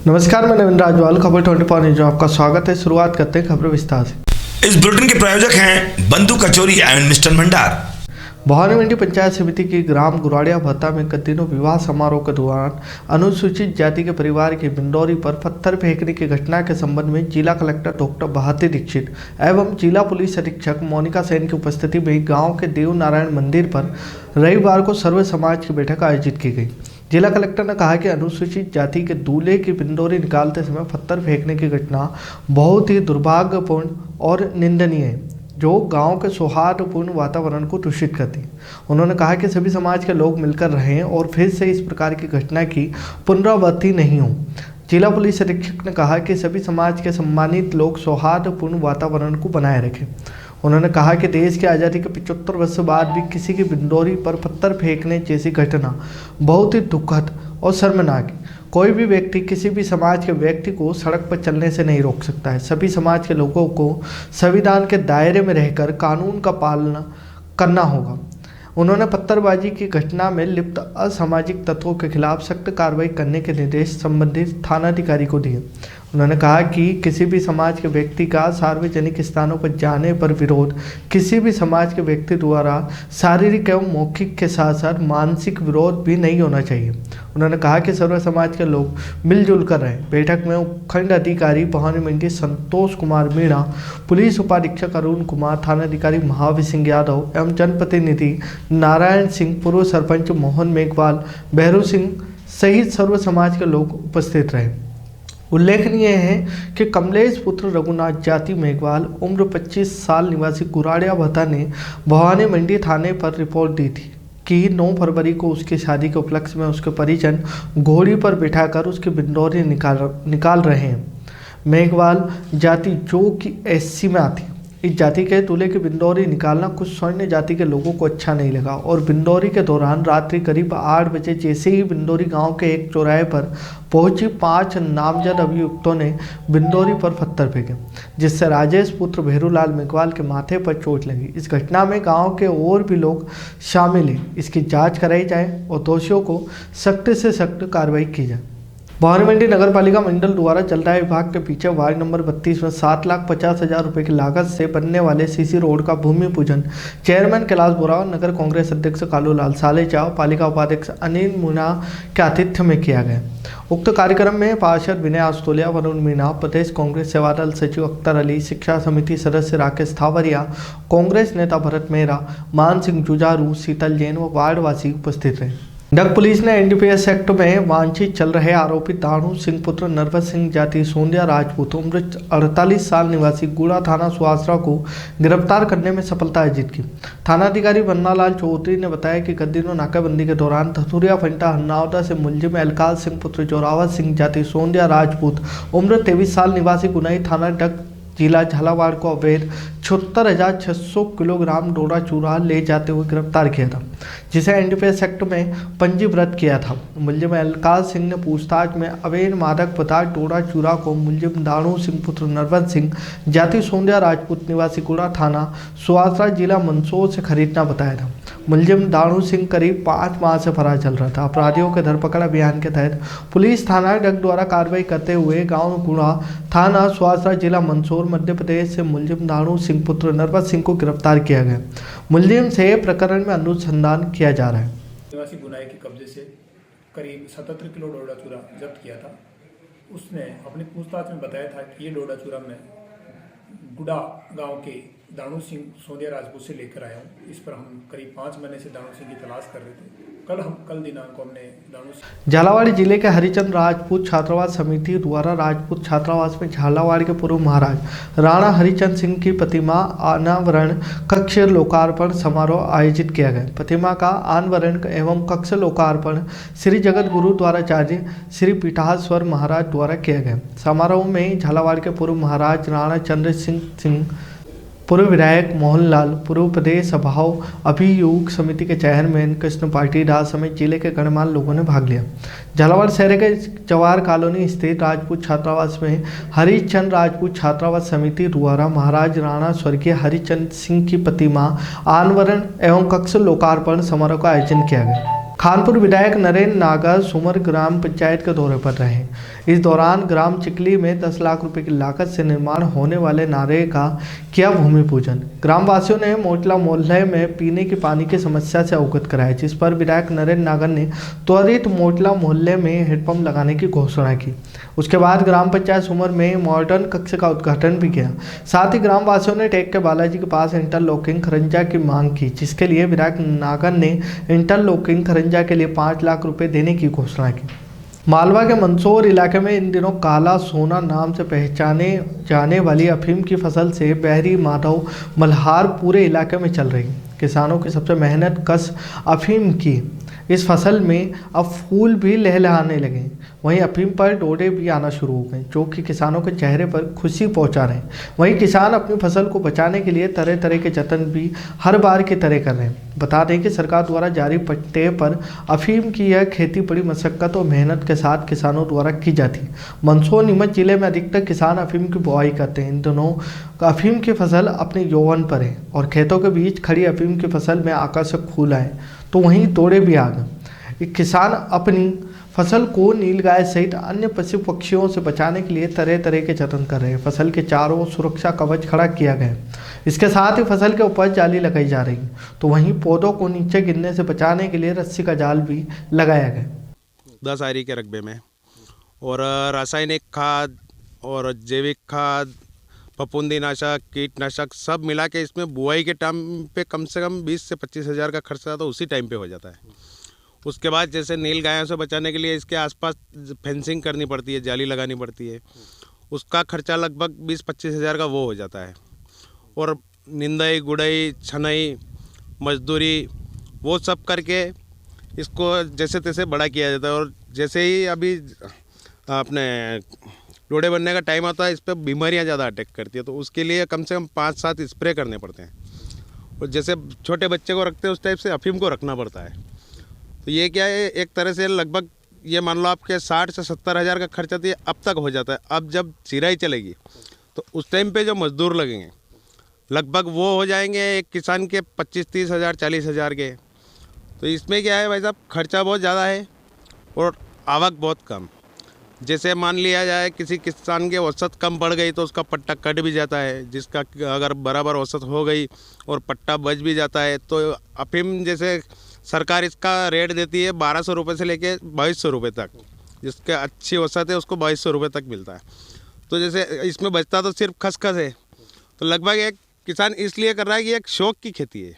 नमस्कार, मैं नवीन राजवाल, खबर 24 न्यूज में आपका स्वागत है। शुरुआत करते हैं खबर विस्तार से। इस बुलेटिन के प्रायोजक हैं बंधु कचौरी एवं मिष्ठान भंडार। भवानी मंडी पंचायत समिति की ग्राम गुराड़िया भत्ता में गत दिनों विवाह समारोह के दौरान अनुसूचित जाति के परिवार की बिंदौरी पर पत्थर फेंकने की घटना के संबंध में जिला कलेक्टर डॉक्टर भारती दीक्षित एवं जिला पुलिस अधीक्षक मोनिका सेन की उपस्थिति में गांव के देव नारायण मंदिर पर रविवार को सर्व समाज की बैठक आयोजित की गई। जिला कलेक्टर ने कहा कि अनुसूचित जाति के दूल्हे की बिंदौरी निकालते समय पत्थर फेंकने की घटना बहुत ही दुर्भाग्यपूर्ण और निंदनीय है, जो गांव के सौहार्दपूर्ण वातावरण को दूषित करती है। उन्होंने कहा कि सभी समाज के लोग मिलकर रहें और फिर से इस प्रकार की घटना की पुनरावृत्ति नहीं हो। जिला पुलिस अधीक्षक ने कहा कि सभी समाज के सम्मानित लोग सौहार्दपूर्ण वातावरण को बनाए रखें। उन्होंने कहा कि देश की आज़ादी के 75 वर्ष बाद भी किसी की बिंदौरी पर पत्थर फेंकने जैसी घटना बहुत ही दुखद और शर्मनाक है। कोई भी व्यक्ति किसी भी समाज के व्यक्ति को सड़क पर चलने से नहीं रोक सकता है। सभी समाज के लोगों को संविधान के दायरे में रहकर कानून का पालन करना होगा। उन्होंने पत्थरबाजी की घटना में लिप्त असामाजिक तत्वों के खिलाफ सख्त कार्रवाई करने के निर्देश संबंधित थानाधिकारी को दिए। उन्होंने कहा कि किसी भी समाज के व्यक्ति का सार्वजनिक स्थानों पर जाने पर विरोध किसी भी समाज के व्यक्ति द्वारा शारीरिक एवं मौखिक के साथ साथ मानसिक विरोध भी नहीं होना चाहिए। उन्होंने कहा कि सर्व समाज के लोग मिलजुल कर रहें। बैठक में उपखंड अधिकारी भवानी मंडी संतोष कुमार मीणा, पुलिस उपाधीक्षक अरुण कुमार, थानाधिकारी महावीर सिंह यादव एवं जनप्रतिनिधि नारायण सिंह, पूर्व सरपंच मोहन मेघवाल, भैरू सिंह सहित सर्व समाज के लोग उपस्थित रहे। उल्लेखनीय है कि कमलेश पुत्र रघुनाथ जाति मेघवाल उम्र 25 साल निवासी गुराड़िया भत्ता ने भवानी मंडी थाने पर रिपोर्ट दी थी कि 9 फरवरी को उसकी शादी के उपलक्ष्य में उसके परिजन घोड़ी पर बिठाकर उसकी बिंदौरी निकाल रहे हैं। मेघवाल जाति जो कि एससी में आती, इस जाति के दूल्हे की बिंदौरी निकालना कुछ स्वर्ण जाति के लोगों को अच्छा नहीं लगा और बिंदौरी के दौरान रात्रि करीब 8 बजे जैसे ही बिंदौरी गांव के एक चौराहे पर पहुंची 5 नामजद अभियुक्तों ने बिंदौरी पर पत्थर फेंके, जिससे राजेश पुत्र भैरूलाल मेघवाल के माथे पर चोट लगी। इस घटना में गांव के और भी लोग शामिल हैं। इसकी जाँच कराई जाए और दोषियों को सख्त से सख्त कार्रवाई की जाए। भवानी मंडी नगर पालिका मंडल द्वारा जलदाय विभाग के पीछे वार्ड नंबर 32 में 7,50,000 रुपये की लागत से बनने वाले सीसी रोड का भूमि पूजन चेयरमैन कैलाश बोरा, नगर कांग्रेस अध्यक्ष कालूलाल सालेचा, पालिका उपाध्यक्ष अनिल मीणा के आतिथ्य में किया गया। उक्त कार्यक्रम में पार्षद विनय आस्तोलिया, वरुण मीणा, प्रदेश कांग्रेस सेवादल सचिव अख्तर अली, शिक्षा समिति सदस्य राकेश थावरिया, कांग्रेस नेता भरत मेहरा, मान सिंह जुझारू, शीतल जैन व वार्डवासी उपस्थित रहे। डग पुलिस ने एनडीपीएस एक्ट में वांछित चल रहे आरोपी दानू सिंह पुत्र नरवत सिंह जाति सोंदिया राजपूत उम्र 48 साल निवासी गुड़ा थाना सुहासरा को गिरफ्तार करने में सफलता अर्जित की। थानाधिकारी बन्नालाल चौधरी ने बताया कि गत दिनों नाकाबंदी के दौरान धतुरिया फंटा हन्नावदा से मुलजिम अलकाल सिंह पुत्र जोरावर सिंह जाति सोंदिया राजपूत उम्र 23 साल निवासी गुनाई थाना डग जिला झालावाड़ को अवैध 76,600 किलोग्राम डोडा चूरा ले जाते हुए गिरफ्तार किया था, जिसे एनडीपीएस एक्ट में पंजीबद्ध किया था। मुलजिम अलकाल सिंह ने पूछताछ में अवैध मादक पदार्थ डोडा चूरा को मुलजिम दानू सिंह पुत्र नरवत सिंह जाति सोंदिया राजपूत निवासी गुड़ा थाना सुहासरा जिला मंदसौर से खरीदना बताया था। मुलजिम दानू सिंह करीब 5 माह से फरार चल रहा था। अपराधियों के धरपकड़ अभियान के तहत पुलिस थाना डग द्वारा कार्रवाई करते हुए गांव गुड़ा थाना सुहासरा जिला मंदसौर मध्य प्रदेश से मुलजिम दानू सिंह पुत्र नरवत सिंह को गिरफ्तार किया गया। मुलजिम से प्रकरण में अनुसंधान किया जा रहा है। निवासी गुनाई के कब्जे से करीब 77 किलो डोडा चूरा जब्त किया था। उसने अपनी पूछताछ में बताया था कि ये डोडा चूरा मैं गुड़ा गांव के दानू सिंह सोंदिया राजपूत से लेकर आया हूँ। इस पर हम करीब 5 महीने से दानू सिंह की तलाश कर रहे थे। कल दिनांक को हमने दानू सिंह झालावाड़ जिले के हरिचंद राजपूत छात्रावास समिति द्वारा राजपूत छात्रावास में झालावाड़ के पूर्व महाराज राणा हरिचंद सिंह की प्रतिमा अनावरण कक्ष लोकार्पण समारोह आयोजित किया गया। प्रतिमा का अनावरण एवं कक्ष लोकार्पण श्री जगत गुरु द्वाराचार्य श्री पीठाश्वर महाराज द्वारा किया गया। समारोह में झालावाड़ के पूर्व महाराज राणा चंद्र सिंह, पूर्व विधायक मोहनलाल, पूर्व प्रदेश सभाओं अभियोग समिति के चेयरमैन कृष्ण पाटीदार समेत जिले के गणमान्य लोगों ने भाग लिया। झालावाड़ शहर के जवाहर कॉलोनी स्थित राजपूत छात्रावास में हरिचंद राजपूत छात्रावास समिति द्वारा महाराज राणा स्वर्गीय हरिचंद सिंह की प्रतिमा अनावरण एवं कक्ष लोकार्पण समारोह का आयोजन किया गया। खानपुर विधायक नरेंद्र नागर सुमर ग्राम पंचायत के दौरे पर रहे। इस दौरान ग्राम चिकली में 10 लाख रुपए की लागत से निर्माण होने वाले नाले का किया भूमि पूजन। ग्रामवासियों ने मोटला मोहल्ले में पीने के पानी की समस्या से अवगत कराया, जिस पर विधायक नरेंद्र नागर ने त्वरित मोटला मोहल्ले में हेडपंप लगाने की घोषणा की। उसके बाद ग्राम पंचायत सुमर में मॉडर्न कक्ष का उद्घाटन भी किया। साथ ही ग्रामवासियों ने टेक के बालाजी के पास इंटरलॉकिंग खरंजा की मांग की, जिसके लिए विधायक नागर ने इंटरलॉकिंग खरंजा के लिए 5 लाख रुपए देने की घोषणा की। मालवा के मंदसौर इलाके में इन दिनों काला सोना नाम से पहचाने जाने वाली अफीम की फसल से बहरी माधव मल्हार पूरे इलाके में चल रही। किसानों की सबसे मेहनत कश अफीम की इस फसल में अब फूल भी लहलहाने लगे। वहीं अफीम पर डोडे भी आना शुरू हो गए, जो कि किसानों के चेहरे पर खुशी पहुंचा रहे हैं। वहीं किसान अपनी फसल को बचाने के लिए तरह तरह के जतन भी हर बार की तरह कर रहे हैं। बता दें कि सरकार द्वारा जारी पट्टे पर अफीम की यह खेती बड़ी मशक्कत और मेहनत के साथ किसानों द्वारा की जाती है। मंदसौर नीमच जिले में अधिकतर किसान अफीम की बुआई करते हैं। इन दोनों अफीम की फसल अपने यौवन पर है और खेतों के बीच खड़ी अफीम की फसल में आकर्षक फूल आए तो वहीं दौड़े भी आ गए। किसान अपनी फसल को नीलगाय सहित अन्य पशु पक्षियों से बचाने के लिए तरह तरह के जतन कर रहे हैं। फसल के चारों ओर सुरक्षा कवच खड़ा किया गया। इसके साथ ही फसल के ऊपर जाली लगाई जा रही तो वहीं पौधों को नीचे गिरने से बचाने के लिए रस्सी का जाल भी लगाया गया। 10 आरी के रकबे में और रासायनिक खाद और जैविक खाद, फफूंदीनाशक, कीटनाशक सब मिला के इसमें बुआई के टाइम पे कम से कम 20 से 25 हज़ार का खर्चा तो उसी टाइम पे हो जाता है। उसके बाद जैसे नील गायों से बचाने के लिए इसके आसपास फेंसिंग करनी पड़ती है, जाली लगानी पड़ती है, उसका खर्चा लगभग 20-25 हज़ार का वो हो जाता है। और निंदाई, गुड़ाई, छनाई, मजदूरी वो सब करके इसको जैसे तैसे बड़ा किया जाता है। और जैसे ही अभी अपने डोडे बनने का टाइम आता है, इस पर बीमारियाँ ज़्यादा अटैक करती है, तो उसके लिए कम से कम 5-7 स्प्रे करने पड़ते हैं। और जैसे छोटे बच्चे को रखते हैं उस टाइप से अफीम को रखना पड़ता है। तो ये क्या है, एक तरह से लगभग ये मान लो आपके 60 से 70 हज़ार का खर्चा तो ये अब तक हो जाता है। अब जब चिराई चलेगी तो उस टाइम पे जो मजदूर लगेंगे लगभग वो हो जाएंगे एक किसान के 25-30 हज़ार, 40 हज़ार के। तो इसमें क्या है भाई साहब, खर्चा बहुत ज़्यादा है और आवक बहुत कम। जैसे मान लिया जाए किसी किसान के औसत कम पड़ गई तो उसका पट्टा कट भी जाता है, जिसका अगर बराबर औसत हो गई और पट्टा बच भी जाता है तो अफीम जैसे सरकार इसका रेट देती है 1200 रुपये से लेके 2200 रुपये तक, जिसका अच्छी औसत है उसको 2200 रुपये तक मिलता है। तो जैसे इसमें बचता तो सिर्फ खसखस है। तो लगभग एक किसान इसलिए कर रहा है कि एक शौक की खेती है,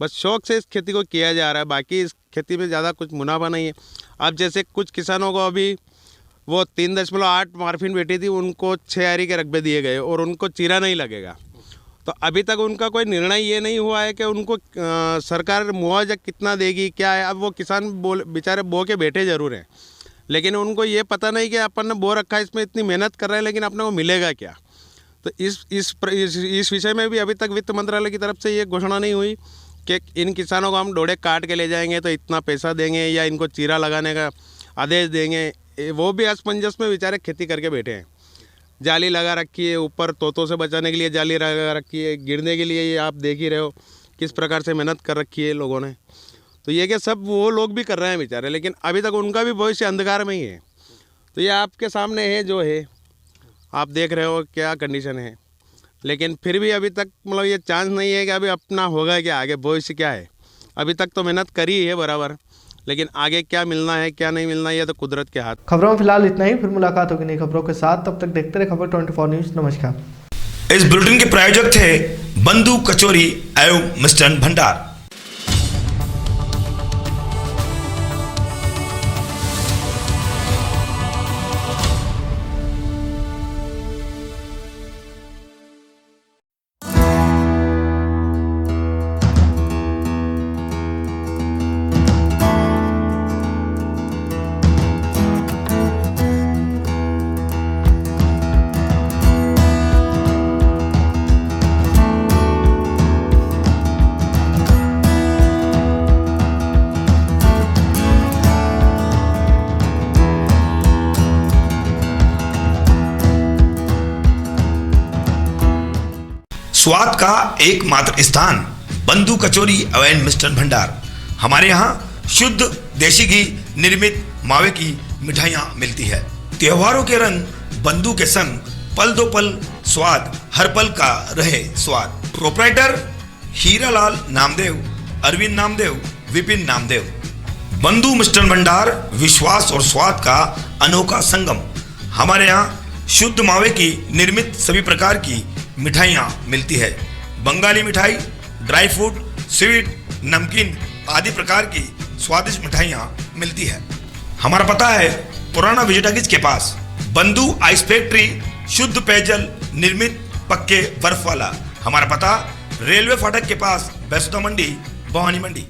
बस शौक से इस खेती को किया जा रहा है, बाकी इस खेती में ज़्यादा कुछ मुनाफा नहीं है। अब जैसे कुछ किसानों को अभी वो 3.8 मार्फिन बेटी थी, उनको 6 आरी के रकबे दिए गए और उनको चीरा नहीं लगेगा। तो अभी तक उनका कोई निर्णय ये नहीं हुआ है कि उनको सरकार मुआवजा कितना देगी, क्या है। अब वो किसान बेचारे बो के बैठे ज़रूर हैं, लेकिन उनको ये पता नहीं कि अपन ने बो रखा है, इसमें इतनी मेहनत कर रहे हैं, लेकिन अपने को मिलेगा क्या। तो इस विषय में भी अभी तक वित्त मंत्रालय की तरफ से ये घोषणा नहीं हुई कि इन किसानों को हम डोडे काट के ले जाएंगे तो इतना पैसा देंगे या इनको चीरा लगाने का आदेश देंगे। वो भी असमंजस में बेचारे खेती करके बैठे हैं। जाली लगा रखी है, ऊपर तोतों से बचाने के लिए जाली लगा रखी है, गिरने के लिए ये आप देख ही रहे हो किस प्रकार से मेहनत कर रखी है लोगों ने। तो ये कि सब वो लोग भी कर रहे हैं बेचारे, लेकिन अभी तक उनका भी भविष्य अंधकार में ही है। तो ये आपके सामने है, जो है आप देख रहे हो क्या कंडीशन है, लेकिन फिर भी अभी तक मतलब ये चांस नहीं है कि अभी अपना होगा क्या, आगे भविष्य क्या है। अभी तक तो मेहनत करी है बराबर, लेकिन आगे क्या मिलना है क्या नहीं मिलना है ये तो कुदरत के हाथ। खबरों में फिलहाल इतना ही, फिर मुलाकात होगी नई खबरों के साथ। तब तक देखते रहे खबर 24 न्यूज़। नमस्कार। इस बुलेटिन के प्रायोजक थे बंधु कचोरी एवं मिष्टान भंडार। स्वाद का एकमात्र स्थान बंधु कचोरी एवं मिष्टान भंडार। हमारे यहाँ शुद्ध देसी घी निर्मित मावे की मिठाइयाँ मिलती है। त्योहारों के रंग बंधु के संग, पल दो पल स्वाद, हर पल का रहे स्वाद। प्रोपराइटर हीरालाल नामदेव, अरविंद नामदेव, विपिन नामदेव। बंधु मिष्ठान भंडार, विश्वास और स्वाद का अनोखा संगम। हमारे यहाँ शुद्ध मावे की निर्मित सभी प्रकार की मिठाइयाँ मिलती है। बंगाली मिठाई, ड्राई फ्रूट, स्वीट, नमकीन आदि प्रकार की स्वादिष्ट मिठाइयाँ मिलती है। हमारा पता है पुराना विजयटागिज के पास, बंधु आइस फैक्ट्री, शुद्ध पेयजल निर्मित पक्के बर्फ वाला। हमारा पता रेलवे फाटक के पास, बैसुदा मंडी, भवानी मंडी।